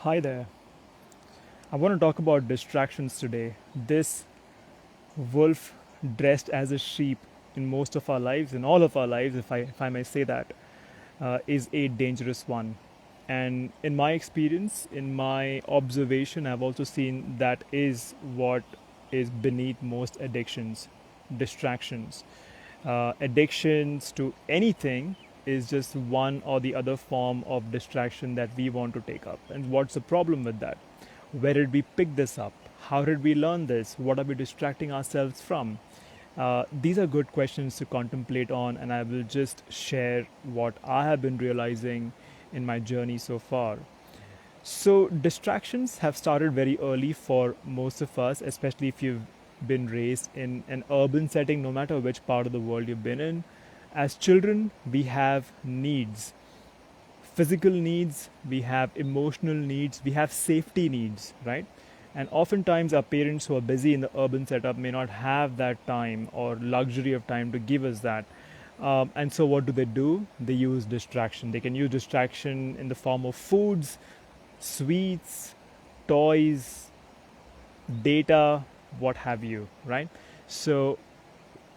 Hi there. I want to talk about distractions today. This wolf dressed as a sheep in most of our lives, in all of our lives, if I may say that, is a dangerous one. And in my experience, in my observation, I've also seen that is what is beneath most addictions, distractions. Addictions to anything is just one or the other form of distraction that we want to take up. And what's the problem with that? Where did we pick this up? How did we learn this? What are we distracting ourselves from? These are good questions to contemplate on, and I will just share what I have been realizing in my journey so far. So, distractions have started very early for most of us, especially if you've been raised in an urban setting, no matter which part of the world you've been in. As children, we have needs, physical needs, we have emotional needs, we have safety needs, right? And oftentimes, our parents who are busy in the urban setup may not have that time or luxury of time to give us that. And so, what do? They use distraction. They can use distraction in the form of foods, sweets, toys, data, what have you, right? So,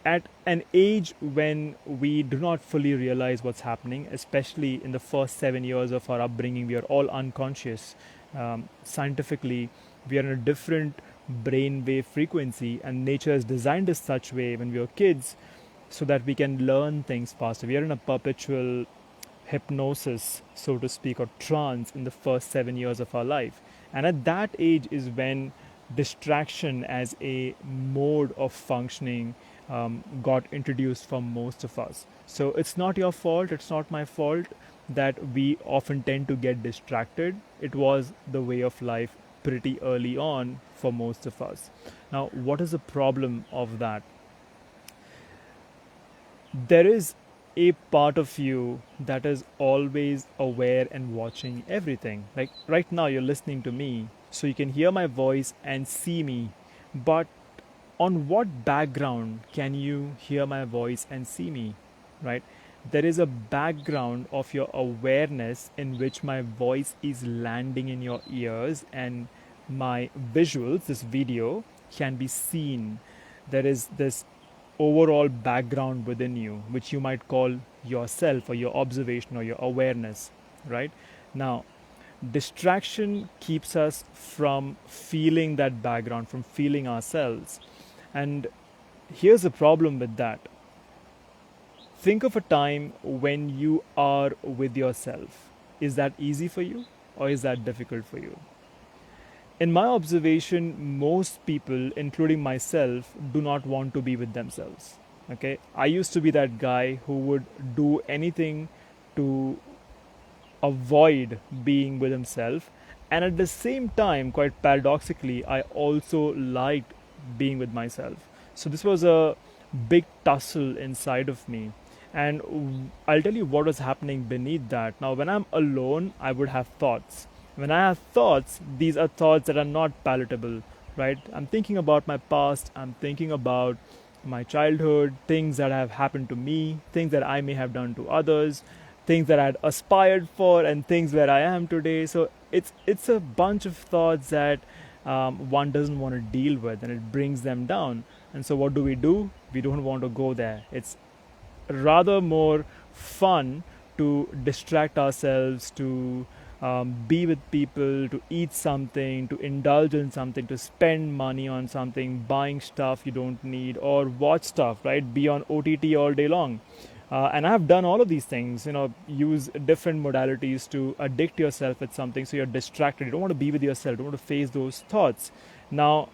at an age when we do not fully realize what's happening, especially in the first 7 years of our upbringing, we are all unconscious. Scientifically, we are in a different brainwave frequency, and nature is designed as such way when we are kids so that we can learn things faster. We are in a perpetual hypnosis, so to speak, or trance in the first 7 years of our life. And at that age is when distraction as a mode of functioning got introduced for most of us. So it's not your fault, it's not my fault that we often tend to get distracted. It was the way of life pretty early on for most of us. Now, what is the problem of that? There is a part of you that is always aware and watching everything. Like right now, you're listening to me, so you can hear my voice and see me. But on what background can you hear my voice and see me? Right? There is a background of your awareness in which my voice is landing in your ears and my visuals, this video, can be seen. There is this overall background within you, which you might call yourself or your observation or your awareness, right? Now, distraction keeps us from feeling that background, from feeling ourselves. And here's the problem with that. Think of a time when you are with yourself. Is that easy for you or is that difficult for you? In my observation, most people, including myself, do not want to be with themselves. Okay, I used to be that guy who would do anything to avoid being with himself, and at the same time, quite paradoxically, I also liked being with myself. So this was a big tussle inside of me. And I'll tell you what was happening beneath that. Now, when I'm alone, I would have thoughts. When I have thoughts, these are thoughts that are not palatable, right? I'm thinking about my past, I'm thinking about my childhood, things that have happened to me, things that I may have done to others, things that I'd aspired for, and things where I am today. So it's a bunch of thoughts that one doesn't want to deal with, and it brings them down. And so what do? We don't want to go there. It's rather more fun to distract ourselves, to be with people, to eat something, to indulge in something, to spend money on something, buying stuff you don't need, or watch stuff, right? Be on OTT all day long. And I have done all of these things, use different modalities to addict yourself with something so you're distracted. You don't want to be with yourself, you don't want to face those thoughts. Now,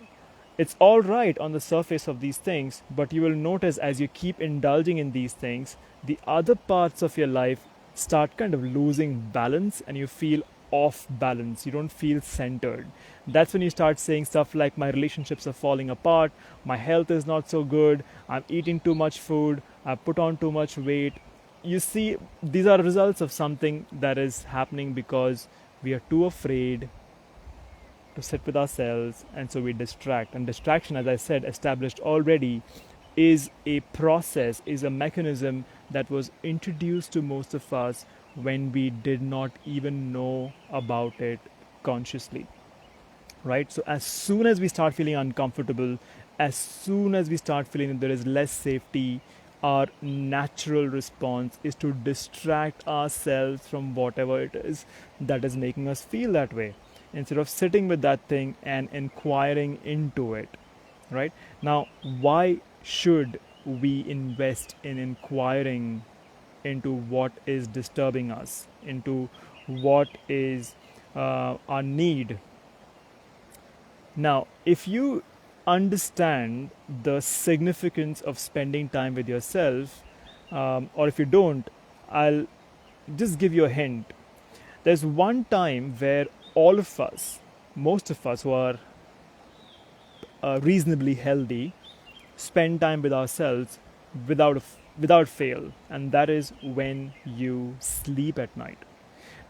it's all right on the surface of these things, but you will notice as you keep indulging in these things, the other parts of your life start kind of losing balance and you feel off balance. You don't feel centered. That's when you start saying stuff like, my relationships are falling apart, my health is not so good, I'm eating too much food, I've put on too much weight. You see, these are results of something that is happening because we are too afraid to sit with ourselves, and so we distract. And distraction, as I said, established already, is a process, is a mechanism that was introduced to most of us when we did not even know about it unconsciously, right? So as soon as we start feeling uncomfortable, as soon as we start feeling that there is less safety, our natural response is to distract ourselves from whatever it is that is making us feel that way, instead of sitting with that thing and inquiring into it, right? Now, why should we invest in inquiring into what is disturbing us, into what is our need? Now, if you understand the significance of spending time with yourself, or if you don't, I'll just give you a hint. There's one time where all of us, most of us who are reasonably healthy, spend time with ourselves without fail, and that is when you sleep at night.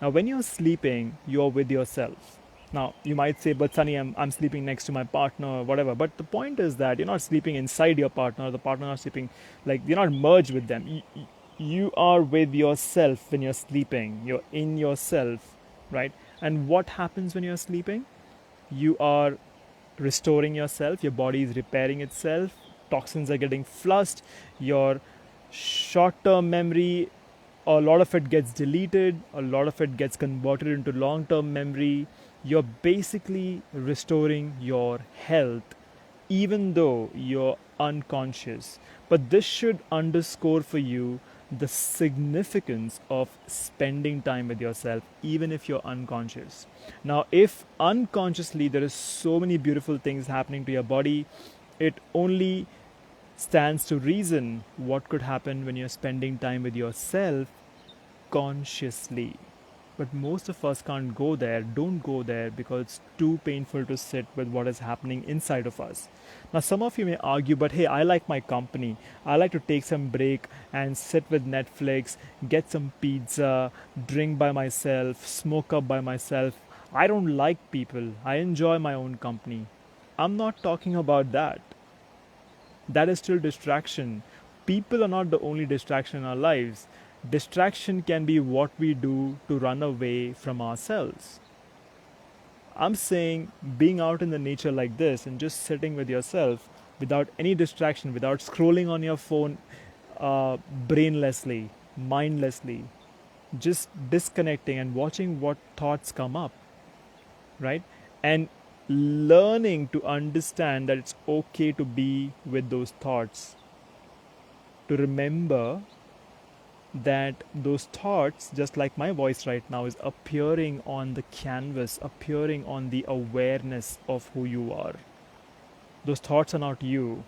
Now, when you're sleeping, you're with yourself. Now, you might say, but Sunny, I'm sleeping next to my partner or whatever. But the point is that you're not sleeping inside your partner, the partner not sleeping, like, you're not merged with them. You are with yourself when you're sleeping. You're in yourself, right? And what happens when you're sleeping? You are restoring yourself, your body is repairing itself, toxins are getting flushed, your short term memory, a lot of it gets deleted, a lot of it gets converted into long term memory. You're basically restoring your health, even though you're unconscious. But this should underscore for you the significance of spending time with yourself, even if you're unconscious. Now, if unconsciously there is so many beautiful things happening to your body, it only stands to reason what could happen when you're spending time with yourself consciously. But most of us can't go there, don't go there, because it's too painful to sit with what is happening inside of us. Now, some of you may argue, but hey, I like my company. I like to take some break and sit with Netflix, get some pizza, drink by myself, smoke up by myself. I don't like people. I enjoy my own company. I'm not talking about that. That is still distraction. People are not the only distraction in our lives. Distraction can be what we do to run away from ourselves. I'm saying being out in the nature like this and just sitting with yourself without any distraction, without scrolling on your phone brainlessly, mindlessly, just disconnecting and watching what thoughts come up, right? And learning to understand that it's okay to be with those thoughts, to remember that those thoughts, just like my voice right now, is appearing on the canvas, appearing on the awareness of who you are. Those thoughts are not you.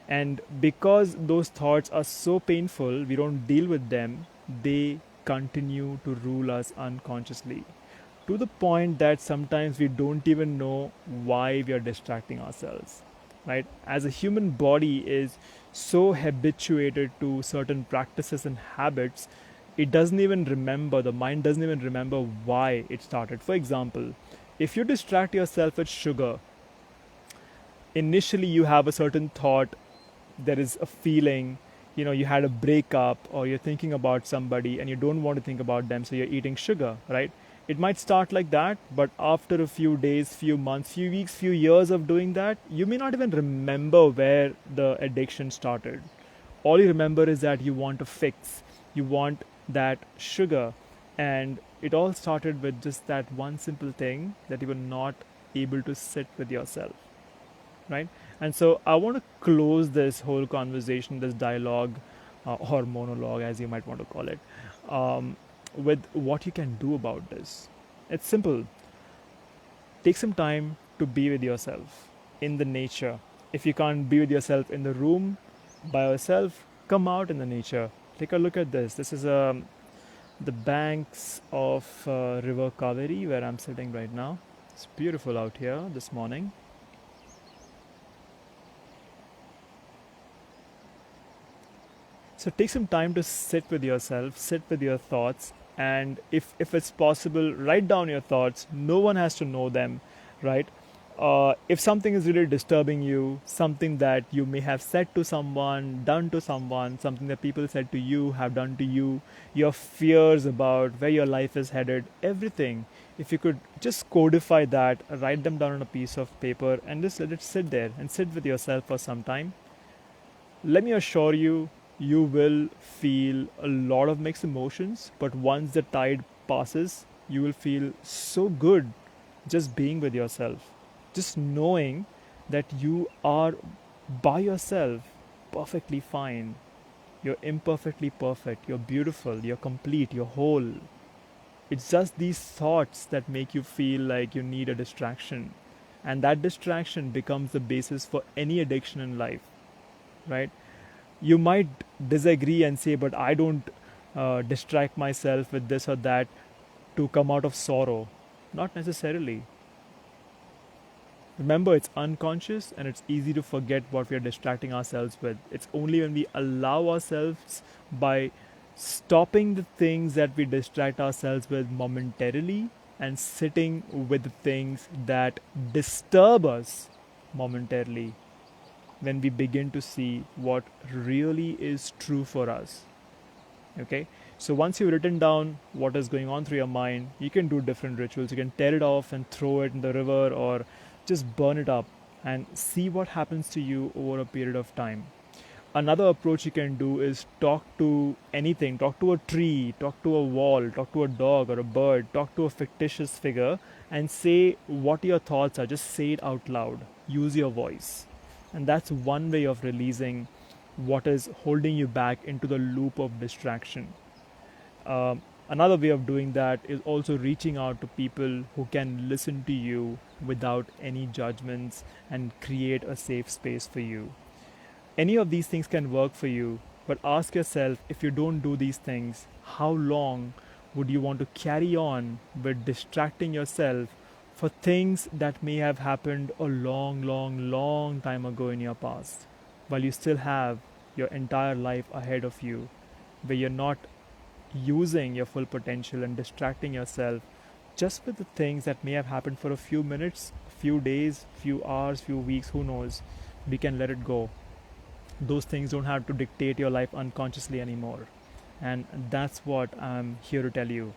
And because those thoughts are so painful, we don't deal with them, they continue to rule us unconsciously, to the point that sometimes we don't even know why we are distracting ourselves, right? As a human body is so habituated to certain practices and habits, it doesn't even remember, the mind doesn't even remember why it started. For example, if you distract yourself with sugar, initially you have a certain thought, there is a feeling, you had a breakup or you're thinking about somebody and you don't want to think about them, so you're eating sugar, right? It might start like that, but after a few days, few months, few weeks, few years of doing that, you may not even remember where the addiction started. All you remember is that you want a fix, you want that sugar, and it all started with just that one simple thing, that you were not able to sit with yourself, right? And so I want to close this whole conversation, this dialogue, or monologue, as you might want to call it, with what you can do about this. It's simple. Take some time to be with yourself in the nature. If you can't be with yourself in the room by yourself, come out in the nature. Take a look at this. This is the banks of River Kaveri, where I'm sitting right now. It's beautiful out here this morning. So take some time to sit with yourself, sit with your thoughts, and if it's possible, write down your thoughts. No one has to know them, right? If something is really disturbing you, something that you may have said to someone, done to someone, something that people said to you, have done to you, your fears about where your life is headed, everything, if you could just codify that, write them down on a piece of paper, and just let it sit there and sit with yourself for some time, let me assure you, you will feel a lot of mixed emotions, but once the tide passes, you will feel so good just being with yourself. Just knowing that you are by yourself perfectly fine. You're imperfectly perfect. You're beautiful. You're complete. You're whole. It's just these thoughts that make you feel like you need a distraction. And that distraction becomes the basis for any addiction in life, right? You might disagree and say, but I don't distract myself with this or that to come out of sorrow. Not necessarily. Remember, it's unconscious and it's easy to forget what we are distracting ourselves with. It's only when we allow ourselves, by stopping the things that we distract ourselves with momentarily and sitting with the things that disturb us momentarily, when we begin to see what really is true for us. Okay, so once you've written down what is going on through your mind, you can do different rituals. You can tear it off and throw it in the river, or just burn it up and see what happens to you over a period of time. Another approach you can do is talk to anything, talk to a tree, talk to a wall, talk to a dog or a bird, talk to a fictitious figure, and say what your thoughts are. Just say it out loud, use your voice. And that's one way of releasing what is holding you back into the loop of distraction. Another way of doing that is also reaching out to people who can listen to you without any judgments and create a safe space for you. Any of these things can work for you, but ask yourself, if you don't do these things, how long would you want to carry on with distracting yourself for things that may have happened a long, long, long time ago in your past, while you still have your entire life ahead of you, where you're not using your full potential and distracting yourself just with the things that may have happened for a few minutes, few days, few hours, few weeks, who knows? We can let it go. Those things don't have to dictate your life unconsciously anymore. And that's what I'm here to tell you.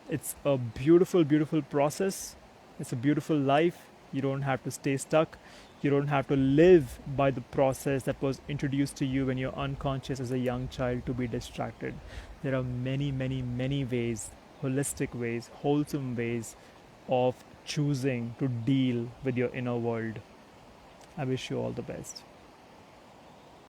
It's a beautiful, beautiful process. It's a beautiful life. You don't have to stay stuck. You don't have to live by the process that was introduced to you when you're unconscious as a young child to be distracted. There are many, many, many ways, holistic ways, wholesome ways of choosing to deal with your inner world. I wish you all the best.